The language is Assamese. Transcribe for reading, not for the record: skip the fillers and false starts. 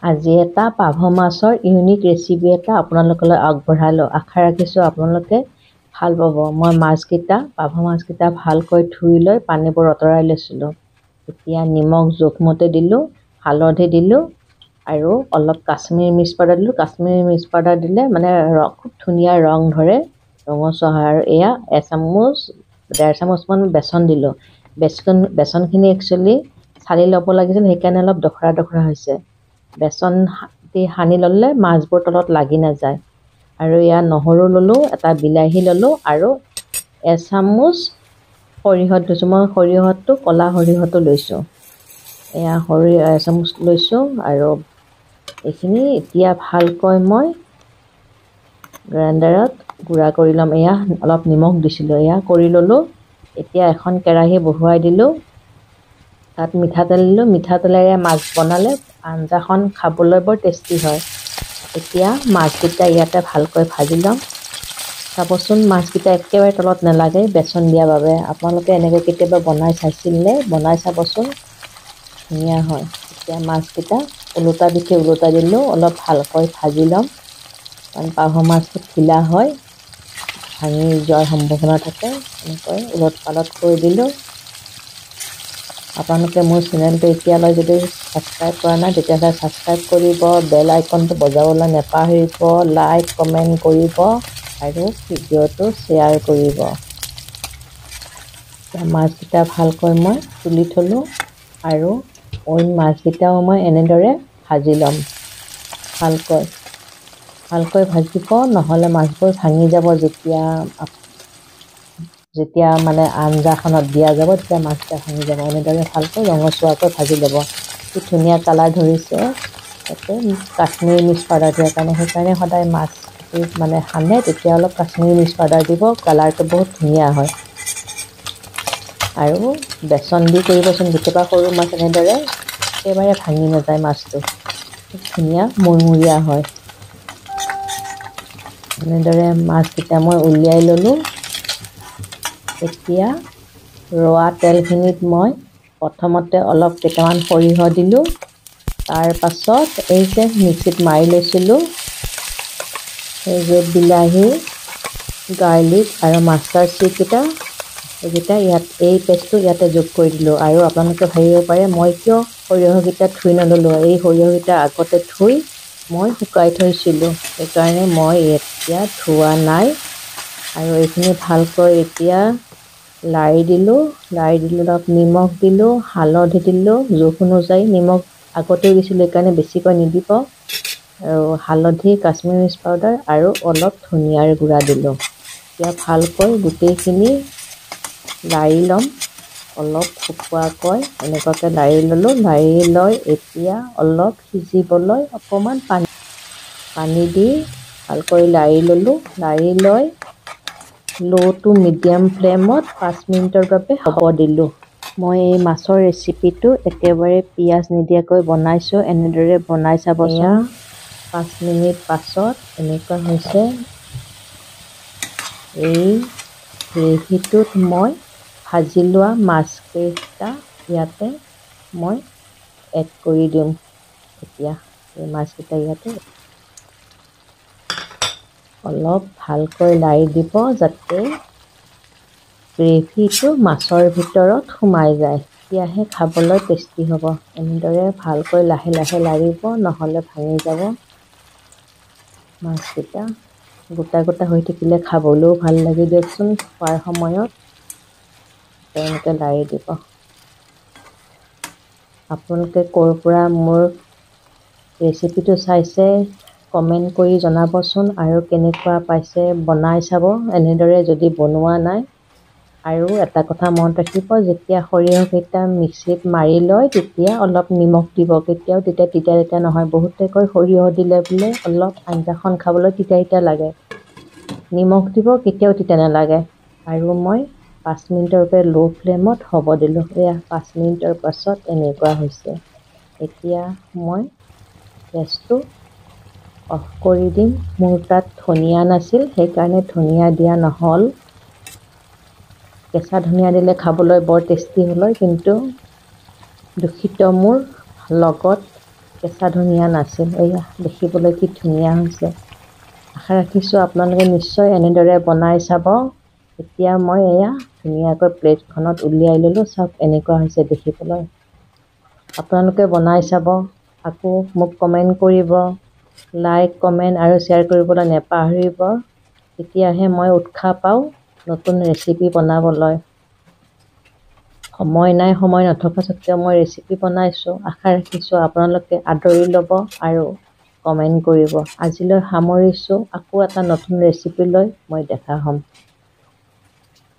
আজি এটা পাভ মাছৰ ইউনিক ৰেচিপি এটা আপোনালোকলৈ আগবঢ়ালোঁ। আশা ৰাখিছোঁ আপোনালোকে ভাল পাব। মই পাভ মাছকেইটা ভালকৈ ধুই লৈ পানীবোৰ আঁতৰাই লৈছিলোঁ। এতিয়া নিমখ জোখমতে দিলোঁ, হালধি দিলোঁ আৰু অলপ কাশ্মীৰী মিৰ্চ পাউডাৰ দিলোঁ। কাশ্মীৰী মিৰ্চ পাউডাৰ দিলে মানে খুব ধুনীয়া ৰং ধৰে, ৰঙচুৱা হয়। আৰু এয়া 1-1.5 চামুচমান বেচন দিলোঁ। বেচনখিনি একচুৱেলি চালি ল'ব লাগিছিল, সেইকাৰণে অলপ দখৰা দখৰা হৈছে। বেচন দি সানি ল'লে মাছবোৰ তলত লাগি নাযায়। আৰু এয়া নহৰু ল'লোঁ, এটা বিলাহী ল'লোঁ আৰু 1 চামুচ সৰিয়হ লৈছোঁ। মই সৰিয়হটো ক'লা সৰিয়হটো লৈছোঁ। এয়া সৰিয়হ 1 চামুচ লৈছোঁ আৰু এইখিনি এতিয়া ভালকৈ মই গ্ৰাইণ্ডাৰত গুড়া কৰি ল'ম। এয়া অলপ নিমখ দিছিলোঁ, এয়া কৰি ল'লোঁ। এতিয়া এখন কেৰাহী বহুৱাই দিলোঁ, তাত মিঠাতেল দিলোঁ। মিঠাতেলেৰে মাছ বনালে আঞ্জাখন খাবলৈ বৰ টেষ্টি হয়। এতিয়া মাছকেইটা ইয়াতে ভালকৈ ভাজি ল'ম। চাবচোন মাছকেইটা একেবাৰে তলত নালাগে বেচন দিয়াৰ বাবে। আপোনালোকে এনেকৈ কেতিয়াবা বনাই চাইছিলনে? বনাই চাবচোন, ধুনীয়া হয়। এতিয়া মাছকেইটা ওলোটা পিঠি ওলোটা দিলোঁ, অলপ ভালকৈ ভাজি ল'ম। কাৰণ পাভ মাছটো ঢিলা হয়, ভাঙি যোৱাৰ সম্ভাৱনা থাকে। এনেকৈ ওলট পালট কৰি দিলোঁ। আপোনালোকে মোৰ চেনেলটো এতিয়ালৈ যদি ছাবস্ক্ৰাইব কৰা নাই তেতিয়াহ'লে ছাবস্ক্ৰাইব কৰিব, বেল আইকনটো বজাবলৈ নাপাহৰিব, লাইক কমেণ্ট কৰিব আৰু ভিডিঅ'টো শ্বেয়াৰ কৰিব। মাছকেইটা ভালকৈ মই তুলি থলোঁ আৰু অইন মাছকেইটাও মই এনেদৰে ভাজি ল'ম। ভালকৈ ভাজিব, নহ'লে মাছবোৰ ভাঙি যাব। যেতিয়া মানে আঞ্জাখনত দিয়া যাব তেতিয়া মাছকেইটা ভাঙি যাব। এনেদৰে ভালকৈ ৰঙচুৱাকৈ ভাজি ল'ব। কি ধুনীয়া কালাৰ ধৰিছে। তাতে কাশ্মীৰী মিৰ্চ পাউডাৰ দিয়াৰ কাৰণে, সেইকাৰণে সদায় মাছ মানে সানে তেতিয়া অলপ কাশ্মীৰী মিৰ্চ পাউডাৰ দিব, কালাৰটো বহুত ধুনীয়া হয়। আৰু বেচন দি কৰিবচোন, কেতিয়াবা সৰু মাছ এনেদৰে একেবাৰে ভাঙি নাযায়, মাছটো খুব ধুনীয়া মুৰমুৰীয়া হয়। এনেদৰে মাছকেইটা মই উলিয়াই ল'লোঁ। এতিয়া ৰোৱা তেলখিনিত মই প্ৰথমতে অলপ কেইটামান সৰিয়হ দিলোঁ। তাৰ পাছত এই যে মিক্সিত মাৰি লৈছিলোঁ এই যে বিলাহী, গাৰ্লিক আৰু মাষ্টাৰ্ড চিডকেইটা, এইকেইটা এই পেষ্টটো ইয়াতে যোগ কৰি দিলোঁ। আৰু আপোনালোকে ভাবিব পাৰে মই কিয় সৰিয়হকেইটা ধুই নল'লোঁ। এই সৰিয়হকেইটা আগতে ধুই মই শুকাই থৈছিলোঁ, সেইকাৰণে মই এতিয়া ধোৱা নাই। আৰু এইখিনি ভালকৈ এতিয়া লাৰি দিলোঁ। অলপ নিমখ দিলোঁ, হালধি দিলোঁ জোখ অনুযায়ী। নিমখ আগতেও দিছিলোঁ, সেইকাৰণে বেছিকৈ নিদিব। আৰু হালধি, কাশ্মীৰী মিৰ্চ পাউডাৰ আৰু অলপ ধনিয়াৰ গুড়া দিলোঁ। এতিয়া ভালকৈ গোটেইখিনি লাৰি ল'ম, অলপ শুকুৱাকৈ এনেকুৱাকৈ লাৰি ল'লোঁ। লাৰি লৈ এতিয়া অলপ সিজিবলৈ অকণমান পানী দি ভালকৈ লাৰি ল'লোঁ। লাৰি লৈ ল' টু মিডিয়াম ফ্লেমত 5 মিনিটৰ বাবে হ'ব দিলোঁ। মই এই মাছৰ ৰেচিপিটো একেবাৰে পিঁয়াজ নিদিয়াকৈ বনাইছোঁ, এনেদৰে বনাই চাবচোন। 5 মিনিট পাছত এনেকুৱা হৈছে। এই গ্ৰেভিটোত মই ভাজি লোৱা মাছকেইটা ইয়াতে মই এড কৰি দিম। এতিয়া এই মাছকেইটা ইয়াতে অলপ ভালকৈ লাৰি দিব, যাতে গ্ৰেভিটো মাছৰ ভিতৰত সোমাই যায়। তেতিয়াহে খাবলৈ টেষ্টি হ'ব। এনেদৰে ভালকৈ লাহে লাহে লাৰিব, নহ'লে ভাঙি যাব। মাছকেইটা গোটা গোটা হৈ থাকিলে খাবলৈও ভাল লাগে দিয়কচোন। খোৱাৰ সময়ত এনেকৈ লাৰি দিব। আপোনালোকে ক'ৰ পৰা মোৰ ৰেচিপিটো চাইছে কমেণ্ট কৰি জনাবচোন, আৰু কেনেকুৱা পাইছে বনাই চাব এনেদৰে যদি বনোৱা নাই। আৰু এটা কথা মনত ৰাখিব, যেতিয়া সৰিয়হকেইটা মিক্সিত মাৰি লয় তেতিয়া অলপ নিমখ দিব। কেতিয়াও তিতা নহয়। বহুতে কয় সৰিয়হ দিলে বোলে অলপ আঞ্জাখন খাবলৈ তিতা লাগে। নিমখ দিব, কেতিয়াও তিতা নালাগে। আৰু মই 5 মিনিটৰ বাবে ল' ফ্লেমত হ'ব দিলোঁ। এয়া 5 মিনিটৰ পাছত এনেকুৱা হৈছে। এতিয়া মই গেছটো অফ কৰি দিম। মোৰ তাত ধনিয়া নাছিল, সেইকাৰণে ধনিয়া দিয়া নহ'ল। কেঁচা ধনিয়া দিলে খাবলৈ বৰ টেষ্টি হ'ল, কিন্তু দুখিত মোৰ লগত কেঁচা ধনিয়া নাছিল। এয়া দেখিবলৈ কি ধুনীয়া হৈছে। আশা ৰাখিছোঁ আপোনালোকে নিশ্চয় এনেদৰে বনাই চাব। এতিয়া মই এয়া ধুনীয়াকৈ প্লেটখনত উলিয়াই ল'লোঁ। চাওক এনেকুৱা হৈছে দেখিবলৈ। আপোনালোকে বনাই চাব, আকৌ মোক কমেণ্ট কৰিব। লাইক, কমেণ্ট আৰু শ্বেয়াৰ কৰিবলৈ নেপাহৰিব। তেতিয়াহে মই উৎসাহ পাওঁ নতুন ৰেচিপি বনাবলৈ। সময় নাই, সময় নথকা স্বত্বেও মই ৰেচিপি বনাইছোঁ। আশা ৰাখিছোঁ আপোনালোকে আদৰি ল'ব আৰু কমেণ্ট কৰিব। আজিলৈ সামৰিছোঁ। আকৌ এটা নতুন ৰেচিপি লৈ মই দেখা হ'ম।